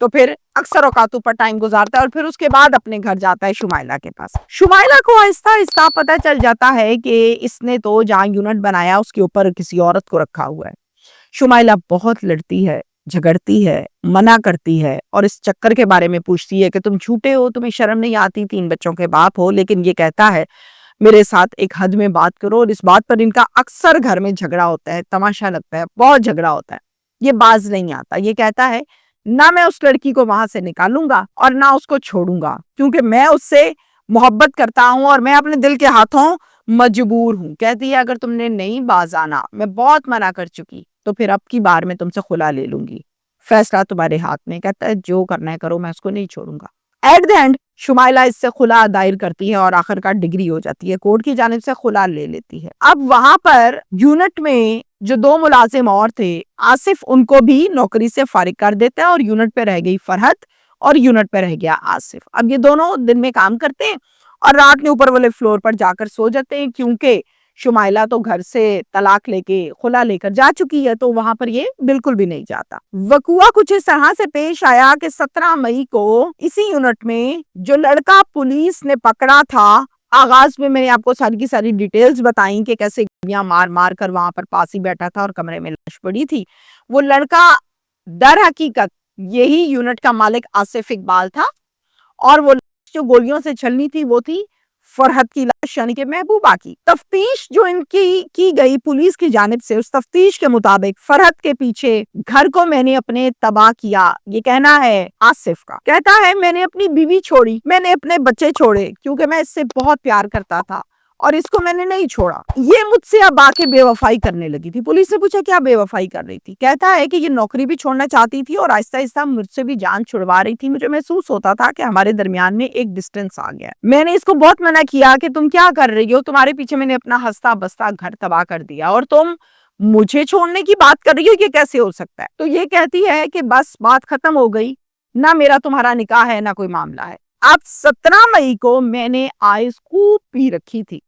تو پھر اکثر اوقات اوپر ٹائم گزارتا ہے اور پھر اس کے بعد اپنے گھر جاتا ہے شمائلہ کے پاس. شمائلہ کو آہستہ آہستہ پتہ چل جاتا ہے کہ اس نے تو جہاں یونٹ بنایا اس کے اوپر کسی عورت کو رکھا ہوا ہے. شمائلہ بہت لڑتی ہے, جھگڑتی ہے, منع کرتی ہے اور اس چکر کے بارے میں پوچھتی ہے کہ تم جھوٹے ہو, تمہیں شرم نہیں آتی, 3 بچوں کے باپ ہو. لیکن یہ کہتا ہے میرے ساتھ ایک حد میں بات کرو. اور اس بات پر ان کا اکثر گھر میں جھگڑا ہوتا ہے, تماشا لگتا ہے, بہت جھگڑا ہوتا ہے. یہ باز نہیں آتا. یہ کہتا ہے نہ میں اس لڑکی کو وہاں سے نکالوں گا اور نہ اس کو چھوڑوں گا, کیونکہ میں اس سے محبت کرتا ہوں اور میں اپنے دل کے ہاتھوں مجبور ہوں. کہتی ہے اگر تم نے نہیں باز آنا, میں بہت منع کر چکی, تو پھر اب کی بار میں تم سے خلا لے لوں گی. فیصلہ تمہارے ہاتھ میں. کہتا ہے جو کرنا ہے کرو, میں اس کو نہیں چھوڑوں گا. ایٹ دا اینڈ شمائلہ اس سے خلا دائر کرتی ہے اور آخر کار ڈگری ہو جاتی ہے, کورٹ کی جانب سے خلا لے لیتی ہے. اب وہاں پر یونٹ میں جو 2 ملازم اور تھے, آصف ان کو بھی نوکری سے فارغ کر دیتا ہے اور یونٹ پہ رہ گئی فرحت اور یونٹ پہ رہ گیا آصف. اب یہ دونوں دن میں کام کرتے ہیں اور رات میں اوپر والے فلور پر جا کر سو جاتے ہیں, کیونکہ شمائلہ تو گھر سے طلاق لے کے خلا لے کر جا چکی ہے, تو وہاں پر یہ بالکل بھی نہیں جاتا. وقوعہ کچھ اس طرح سے پیش آیا کہ 17 مئی کو اسی یونٹ میں جو لڑکا پولیس نے پکڑا تھا, آغاز میں نے آپ کو ساری کی ساری ڈیٹیلز بتائیں کہ کیسے گولیاں مار مار کر وہاں پر پاس ہی بیٹھا تھا اور کمرے میں لاش پڑی تھی. وہ لڑکا در حقیقت یہی یونٹ کا مالک آصف اقبال تھا, اور وہ جو گولیوں سے چھلنی تھی وہ تھی فرحت کی لاش یعنی کہ محبوبہ کی. تفتیش جو ان کی گئی پولیس کی جانب سے, اس تفتیش کے مطابق فرحت کے پیچھے گھر کو میں نے اپنے تباہ کیا, یہ کہنا ہے آصف کا. کہتا ہے میں نے اپنی بیوی چھوڑی, میں نے اپنے بچے چھوڑے, کیونکہ میں اس سے بہت پیار کرتا تھا اور اس کو میں نے نہیں چھوڑا. یہ مجھ سے اب آ کے بے وفائی کرنے لگی تھی. پولیس نے پوچھا کیا بے وفائی کر رہی تھی؟ کہتا ہے کہ یہ نوکری بھی چھوڑنا چاہتی تھی اور آہستہ آہستہ مجھ سے بھی جان چھڑوا رہی تھی. مجھے محسوس ہوتا تھا کہ ہمارے درمیان میں ایک ڈسٹینس آ گیا. میں نے اس کو بہت منع کیا کہ تم کیا کر رہی ہو, تمہارے پیچھے میں نے اپنا ہنستا بستا گھر تباہ کر دیا اور تم مجھے چھوڑنے کی بات کر رہی ہو, یہ کیسے ہو سکتا ہے؟ تو یہ کہتی ہے کہ بس بات ختم ہو گئی, نہ میرا تمہارا نکاح ہے نہ کوئی معاملہ ہے. اب 17 مئی کو میں نے آئس خوب پی رکھی تھی,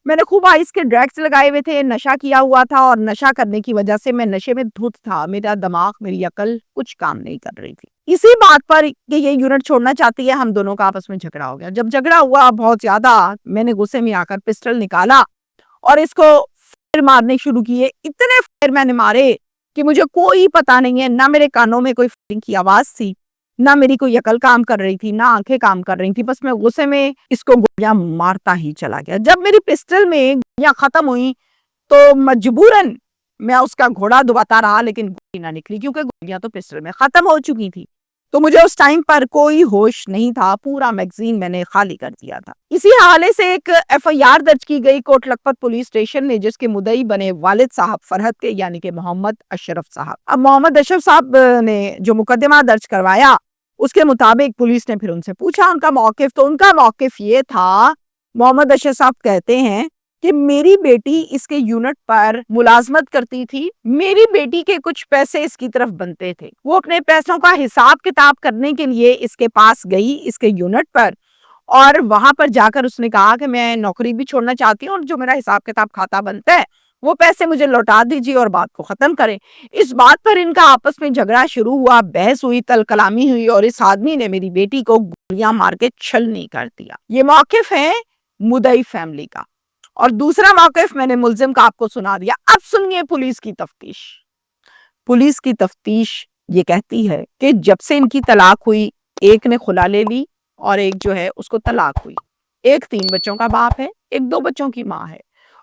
میں نے خوب آئس کے ڈرگس لگائے ہوئے تھے, نشہ کیا ہوا تھا اور نشہ کرنے کی وجہ سے میں نشے میں دھت تھا. میرا دماغ, میری عقل کچھ کام نہیں کر رہی تھی. اسی بات پر کہ یہ یونٹ چھوڑنا چاہتی ہے, ہم دونوں کا آپس میں جھگڑا ہو گیا. جب جھگڑا ہوا بہت زیادہ, میں نے غصے میں آ کر پسٹل نکالا اور اس کو فائر مارنے شروع کیے. اتنے فائر میں نے مارے کہ مجھے کوئی پتا نہیں ہے, نہ میرے کانوں میں کوئی فائرنگ کی آواز تھی, نہ میری کوئی عقل کام کر رہی تھی, نہ آنکھیں کام کر رہی تھی. بس میں غصے میں اس کو گولیاں مارتا ہی چلا گیا. جب میری پسٹل میں گولیاں ختم ہوئی تو مجبوراً میں اس کا گھوڑا دباتا رہا, لیکن گولی نہ نکلی کیونکہ گولیاں تو پسٹل میں ختم ہو چکی تھی. تو مجھے اس ٹائم پر کوئی ہوش نہیں تھا, پورا میگزین میں نے خالی کر دیا تھا. اسی حوالے سے ایک FIR درج کی گئی کوٹ لکھپت پولیس اسٹیشن نے, جس کے مدعی بنے والد صاحب فرحت کے یعنی کہ محمد اشرف صاحب. اب محمد اشرف صاحب نے جو مقدمہ درج کروایا, اس کے مطابق پولیس نے پھر ان سے پوچھا ان کا موقف. تو ان کا موقف یہ تھا, محمد اشرف صاحب کہتے ہیں کہ میری بیٹی اس کے یونٹ پر ملازمت کرتی تھی, میری بیٹی کے کچھ پیسے اس کی طرف بنتے تھے, وہ اپنے پیسوں کا حساب کتاب کرنے کے لیے اس کے پاس گئی اس کے یونٹ پر, اور وہاں پر جا کر اس نے کہا کہ میں نوکری بھی چھوڑنا چاہتی ہوں اور جو میرا حساب کتاب کھاتا بنتا ہے وہ پیسے مجھے لوٹا دیجیے اور بات کو ختم کریں. اس بات پر ان کا آپس میں جھگڑا شروع ہوا, بحث ہوئی, تل کلامی ہوئی اور اس آدمی نے میری بیٹی کو گولیاں مار کے چھلنی کر دیا. یہ موقف ہے مدعی فیملی کا. اور دوسرا موقف میں نے ملزم کا آپ کو سنا دیا. اب سنیے پولیس کی تفتیش. پولیس کی تفتیش یہ کہتی ہے کہ جب سے ان کی طلاق ہوئی, ایک نے خلا لے لی اور ایک جو ہے اس کو طلاق ہوئی. ایک 3 بچوں کا باپ ہے, ایک 2 بچوں کی ماں ہے,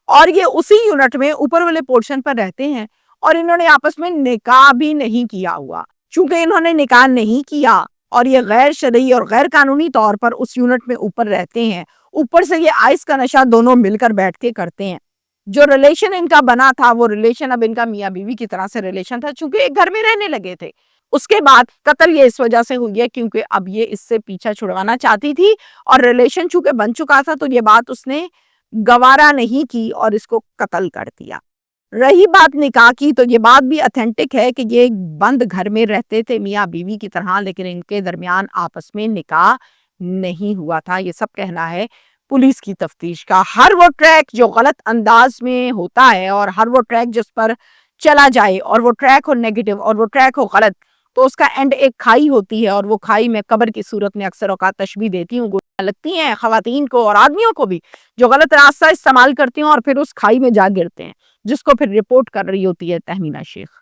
اور یہ اسی یونٹ میں اوپر والے پورشن پر رہتے ہیں, اور انہوں نے آپس میں نکاح بھی نہیں کیا ہوا. چونکہ انہوں نے نکاح نہیں کیا اور یہ غیر شرعی اور غیر قانونی طور پر اس یونٹ میں اوپر رہتے ہیں, اوپر سے یہ آئس کا نشہ دونوں مل کر بیٹھ کے کرتے ہیں. جو ریلیشن ان کا بنا تھا وہ ریلیشن اب ان کا میاں بیوی کی طرح سے ریلیشن تھا, چونکہ ایک گھر میں رہنے لگے تھے. اس کے بعد قتل یہ اس وجہ سے ہوئی ہے کیونکہ اب یہ اس سے پیچھا چھڑوانا چاہتی تھی, اور ریلیشن چونکہ بن چکا تھا تو یہ بات اس نے گوارا نہیں کی اور اس کو قتل کر دیا. رہی بات نکاح کی, تو یہ بات بھی اتھینٹک ہے کہ یہ بند گھر میں رہتے تھے میاں بیوی کی طرح, لیکن ان کے درمیان آپس میں نکاح نہیں ہوا تھا. یہ سب کہنا ہے پولیس کی تفتیش کا. ہر وہ ٹریک جو غلط انداز میں ہوتا ہے اور ہر وہ ٹریک جس پر چلا جائے اور وہ ٹریک ہو نیگیٹو اور وہ ٹریک ہو غلط, تو اس کا اینڈ ایک کھائی ہوتی ہے اور وہ کھائی میں قبر کی صورت میں اکثر اوقات تشبیہ دیتی ہوں، گولیاں لگتی ہیں خواتین کو اور آدمیوں کو بھی جو غلط راستہ استعمال کرتی ہوں اور پھر اس کھائی میں جا گرتے ہیں، جس کو پھر رپورٹ کر رہی ہوتی ہے تہمینہ شیخ۔